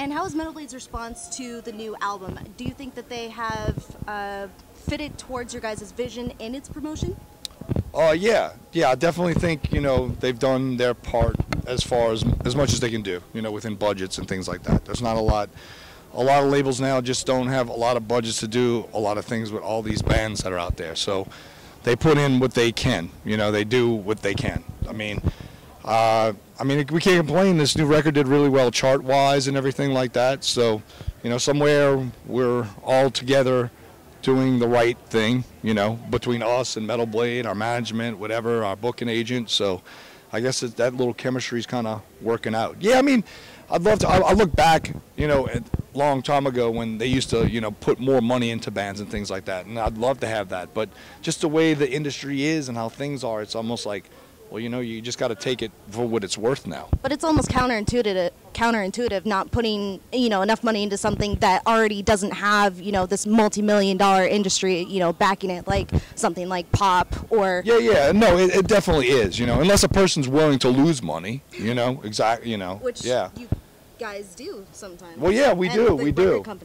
And how is Metal Blade's response to the new album? Do you think that they have fitted towards your guys' vision in its promotion? Yeah, I definitely think, you know, they've done their part as far as much as they can do, you know, within budgets and things like that. There's not a lot of labels now just don't have a lot of budgets to do a lot of things with all these bands that are out there. So they put in what they can, you know, they do what they can. I mean, we can't complain. This new record did really well chart-wise and everything like that. So, you know, somewhere we're all together doing the right thing, you know, between us and Metal Blade, our management, whatever, our booking agent. So I guess that little chemistry is kind of working out. Yeah, I mean, I'd love to. I look back, you know, a long time ago when they used to, you know, put more money into bands and things like that. And I'd love to have that. But just the way the industry is and how things are, it's almost like, well, you know, you just got to take it for what it's worth now. But it's almost counterintuitive not putting, you know, enough money into something that already doesn't have, you know, this multi-million-dollar industry, you know, backing it, like something like pop or... Yeah, no, it definitely is, you know, unless a person's willing to lose money, you know, exactly, you know. Which yeah. You guys do sometimes. Well, yeah, we do.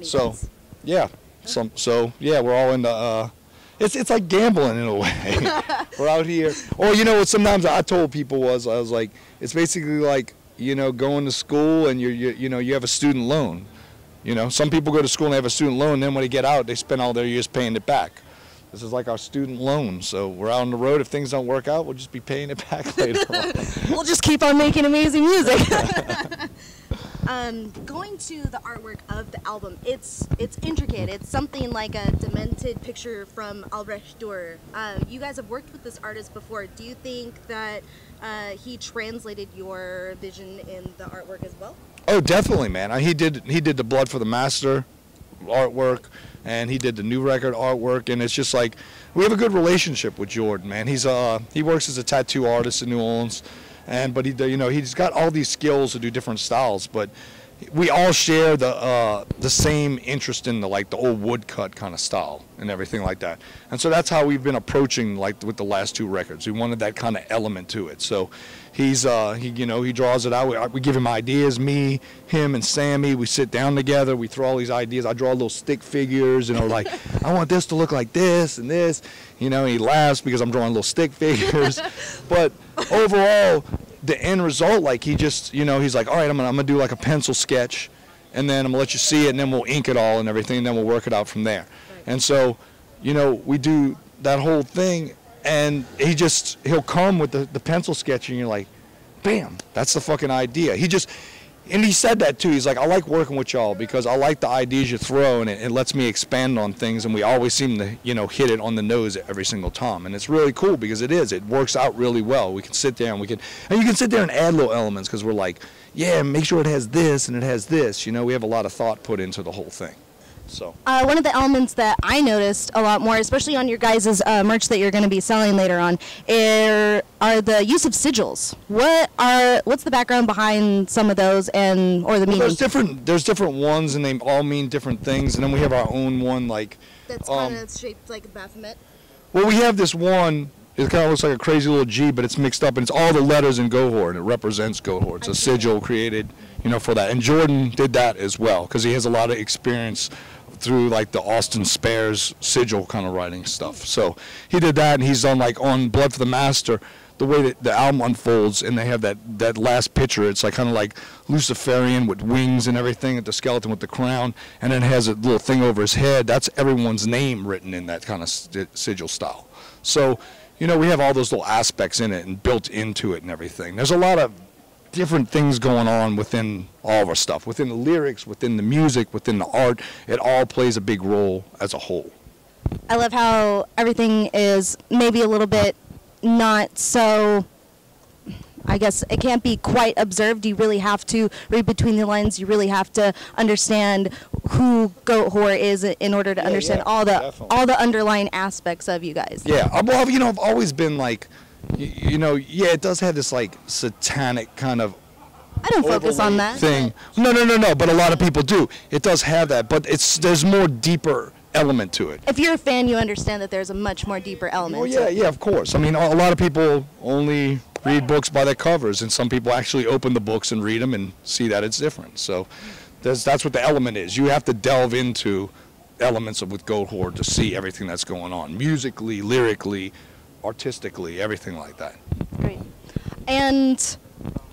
So, does. yeah, so, yeah, we're all into... It's like gambling in a way. We're out here. Or, you know, what sometimes I told people I was like, it's basically like, you know, going to school and you know, you have a student loan. You know, some people go to school and they have a student loan, and then when they get out, they spend all their years paying it back. This is like our student loan. So we're out on the road. If things don't work out, we'll just be paying it back later on. We'll just keep on making amazing music. Going to the artwork of the album, it's intricate. It's something like a demented picture from Albrecht Dürer. You guys have worked with this artist before. Do you think that he translated your vision in the artwork as well? Oh, definitely, man. He did the Blood for the Master artwork, and he did the new record artwork, and it's just like we have a good relationship with Jordan, man. He works as a tattoo artist in New Orleans. But he's got all these skills to do different styles, but we all share the same interest in the old woodcut kind of style and everything like that. And so that's how we've been approaching with the last two records. We wanted that kind of element to it. So he draws it out. We give him ideas, me, him, and Sammy. We sit down together. We throw all these ideas. I draw little stick figures, you know, like I want this to look like this and this. You know, he laughs because I'm drawing little stick figures. But overall, the end result, like he just, you know, he's like, all right, I'm gonna do like a pencil sketch, and then I'm gonna let you see it, and then we'll ink it all and everything, and then we'll work it out from there. Right. And so, you know, we do that whole thing, and he'll come with the pencil sketch, and you're like, bam, that's the fucking idea. And he said that too. He's like, I like working with y'all because I like the ideas you throw, and it lets me expand on things, and we always seem to, you know, hit it on the nose every single time. And it's really cool because it works out really well. We can sit there and you can sit there and add little elements because we're like, yeah, make sure it has this and it has this. You know, we have a lot of thought put into the whole thing. So one of the elements that I noticed a lot more, especially on your guys' merch that you're going to be selling later on, are the use of sigils. What's the background behind some of those or the meaning? There's different ones, and they all mean different things. And then we have our own one that's kind of shaped like a Baphomet. Well, we have this one. It kind of looks like a crazy little G, but it's mixed up, and it's all the letters in Goatwhore, and it represents Goatwhore. It's a sigil created, you know, for that. And Jordan did that as well because he has a lot of experience through like the Austin Spares sigil kind of writing stuff. So he did that, and he's done like on Blood for the Master, the way that the album unfolds, and they have that last picture. It's like kind of like Luciferian with wings and everything, at the skeleton with the crown, and then it has a little thing over his head. That's everyone's name written in that kind of sigil style. So, you know, we have all those little aspects in it and built into it and everything. There's a lot of different things going on within all of our stuff, within the lyrics, within the music, within the art. It all plays a big role as a whole. I love how everything is maybe a little bit not so, I guess it can't be quite observed. You really have to read between the lines. You really have to understand who Goatwhore is in order to understand all the underlying aspects of you guys. Yeah, well, you know, I've always been like, you know, yeah, it does have this like satanic kind of I don't focus on that thing. No, but a lot of people do. It does have that, but there's more deeper element to it. If you're a fan, you understand that there's a much more deeper element. Well, yeah, of course. I mean, a lot of people only read books by their covers, and some people actually open the books and read them and see that it's different. So That's what the element is. You have to delve into elements of with Goatwhore to see everything that's going on, musically, lyrically, artistically, everything like that. Great. And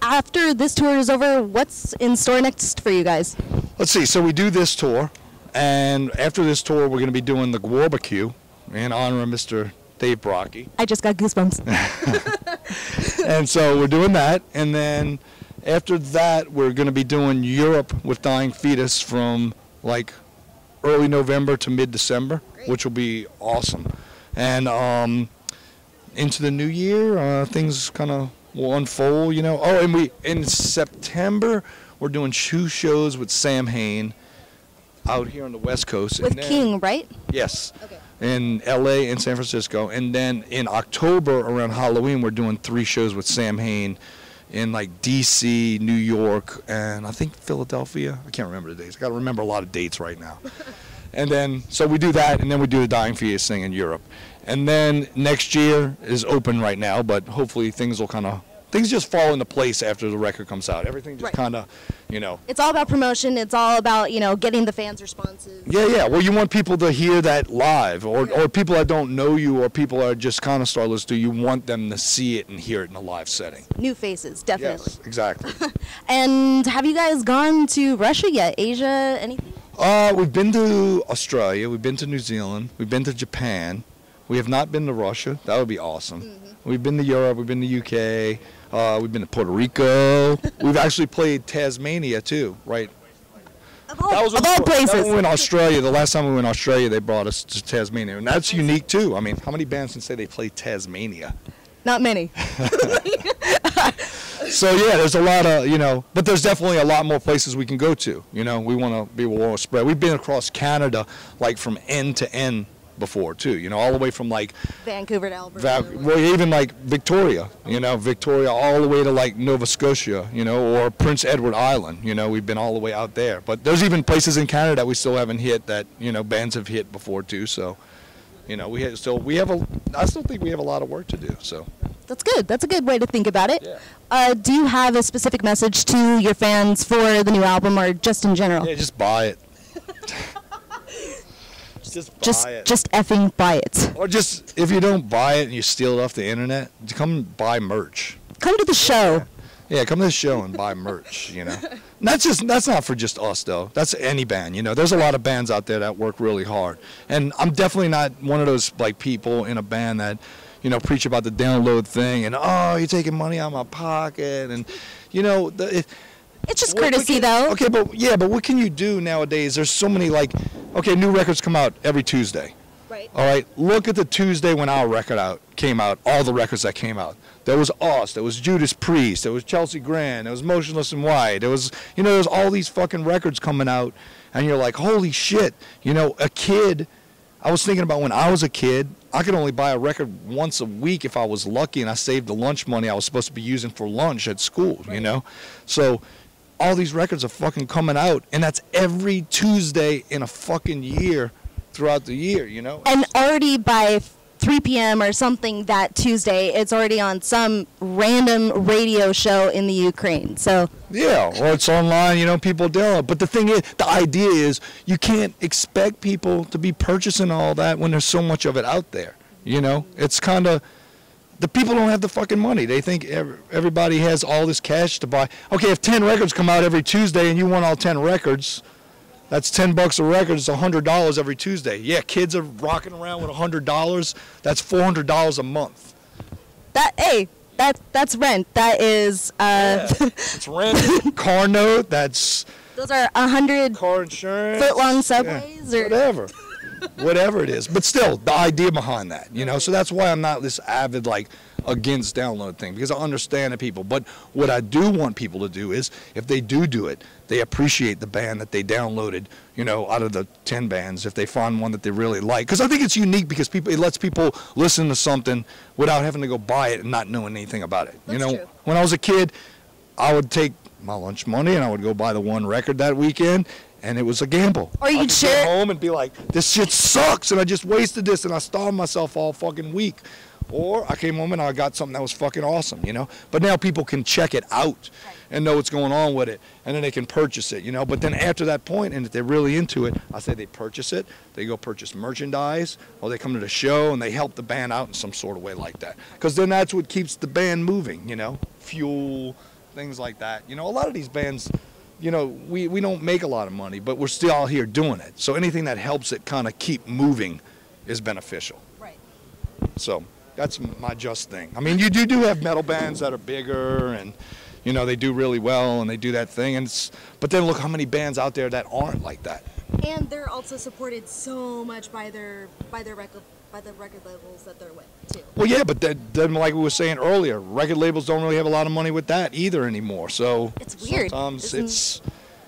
after this tour is over, what's in store next for you guys? Let's see. So we do this tour, and after this tour, we're going to be doing the Barbecue in honor of Mr. Dave Brocky. I just got goosebumps. And so we're doing that, and then after that, we're going to be doing Europe with Dying Fetus from like early November to mid-December, which will be awesome. And into the new year, things kind of will unfold, you know. Oh, and in September, we're doing 2 shows with Sam Hain out here on the West Coast. With King, right? Yes. Okay. In L.A. and San Francisco. And then in October, around Halloween, we're doing 3 shows with Sam Hain in like D.C., New York, and I think Philadelphia. I can't remember the dates. I got to remember a lot of dates right now. And then, so we do that, and then we do the Dying Fetus thing in Europe. And then next year is open right now, but hopefully things just fall into place after the record comes out. Everything just kind of, you know. It's all about promotion. It's all about, you know, getting the fans' responses. Yeah. Well, you want people to hear that live, or people that don't know you, or people that are just kind of starless to you. You want them to see it and hear it in a live setting. New faces, definitely. Yes, exactly. And have you guys gone to Russia yet? Asia, anything? We've been to Australia. We've been to New Zealand. We've been to Japan. We have not been to Russia. That would be awesome. Mm-hmm. We've been to Europe. We've been to UK. We've been to Puerto Rico. We've actually played Tasmania too, right? Of all places. That when we went to Australia. The last time we went to Australia, they brought us to Tasmania, and that's unique too. I mean, how many bands can say they played Tasmania? Not many. So yeah, there's a lot of, you know, but there's definitely a lot more places we can go to. You know, we want to be more spread. We've been across Canada, like from end to end before too, you know, all the way from like Vancouver to Alberta. Well, even like Victoria, you know, all the way to like Nova Scotia, you know, or Prince Edward Island, you know, we've been all the way out there. But there's even places in Canada that we still haven't hit that, you know, bands have hit before too. So, you know, I still think we have a lot of work to do. So that's good. That's a good way to think about it. Yeah. Do you have a specific message to your fans for the new album, or just in general? Yeah, just buy it. Just effing buy it. Or just, if you don't buy it and you steal it off the internet, come buy merch. Come to the show. Yeah, come to the show and buy merch, you know. And that's not for just us, though. That's any band, you know. There's a lot of bands out there that work really hard. And I'm definitely not one of those, like, people in a band that, you know, preach about the download thing and, oh, you're taking money out of my pocket. And, you know, it's just courtesy, though. Okay, but what can you do nowadays? There's so many, like, okay, new records come out every Tuesday. Right. All right, look at the Tuesday when our record came out, all the records that came out. There was us, there was Judas Priest, there was Chelsea Grin, there was Motionless in White, there was all these fucking records coming out, and you're like, holy shit, you know, a kid, I was thinking about when I was a kid, I could only buy a record once a week if I was lucky, and I saved the lunch money I was supposed to be using for lunch at school, you know? So all these records are fucking coming out, and that's every Tuesday in a fucking year throughout the year, you know? And already by 3 p.m. or something that Tuesday, it's already on some random radio show in the Ukraine. So yeah, or it's online, you know, people download. But the thing is, the idea is you can't expect people to be purchasing all that when there's so much of it out there, you know? It's kind of, the people don't have the fucking money. They think everybody has all this cash to buy. Okay, if 10 records come out every Tuesday and you want all 10 records, that's $10 a record. It's $100 every Tuesday. Yeah, kids are rocking around with $100. That's $400 a month. That's rent. That is it's rent. Car note. Those are 100 car insurance. foot-long subways, or whatever it is. But still, the idea behind that, you know. So that's why I'm not this avid like against download thing, because I understand the people. But what I do want people to do is, if they do it, they appreciate the band that they downloaded, you know, out of the 10 bands, if they find one that they really like. Because I think it's unique, because it lets people listen to something without having to go buy it and not knowing anything about it. That's you know, true. When I was a kid, I would take my lunch money and I would go buy the one record that weekend, and it was a gamble. Or you'd share go home and be like, this shit sucks, and I just wasted this, and I starved myself all fucking week. Or I came home and I got something that was fucking awesome, you know. But now people can check it out and know what's going on with it, and then they can purchase it, you know. But then after that point, and if they're really into it, I say they purchase it, they go purchase merchandise, or they come to the show and they help the band out in some sort of way like that. Because then that's what keeps the band moving, you know. Fuel, things like that. You know, a lot of these bands, you know, we don't make a lot of money, but we're still out here doing it. So anything that helps it kind of keep moving is beneficial. Right. So that's my just thing. I mean, you do have metal bands that are bigger and, you know, they do really well and they do that thing. But then look how many bands out there that aren't like that. And they're also supported so much by the record labels that they're with too. Well, yeah, but then like we were saying earlier, record labels don't really have a lot of money with that either anymore. So it's weird.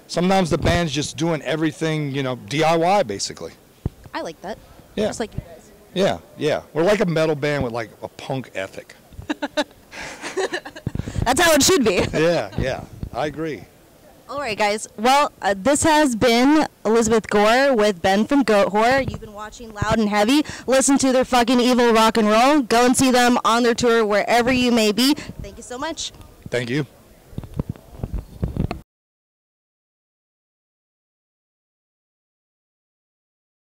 Sometimes the band's just doing everything, you know, DIY basically. I like that. Yeah. Just like you guys. Yeah, yeah. We're like a metal band with like a punk ethic. That's how it should be. Yeah, I agree. All right, guys. Well, this has been Elizabeth Gore with Ben from Goatwhore. You've been watching Loud and Heavy. Listen to their fucking evil rock and roll. Go and see them on their tour wherever you may be. Thank you so much. Thank you.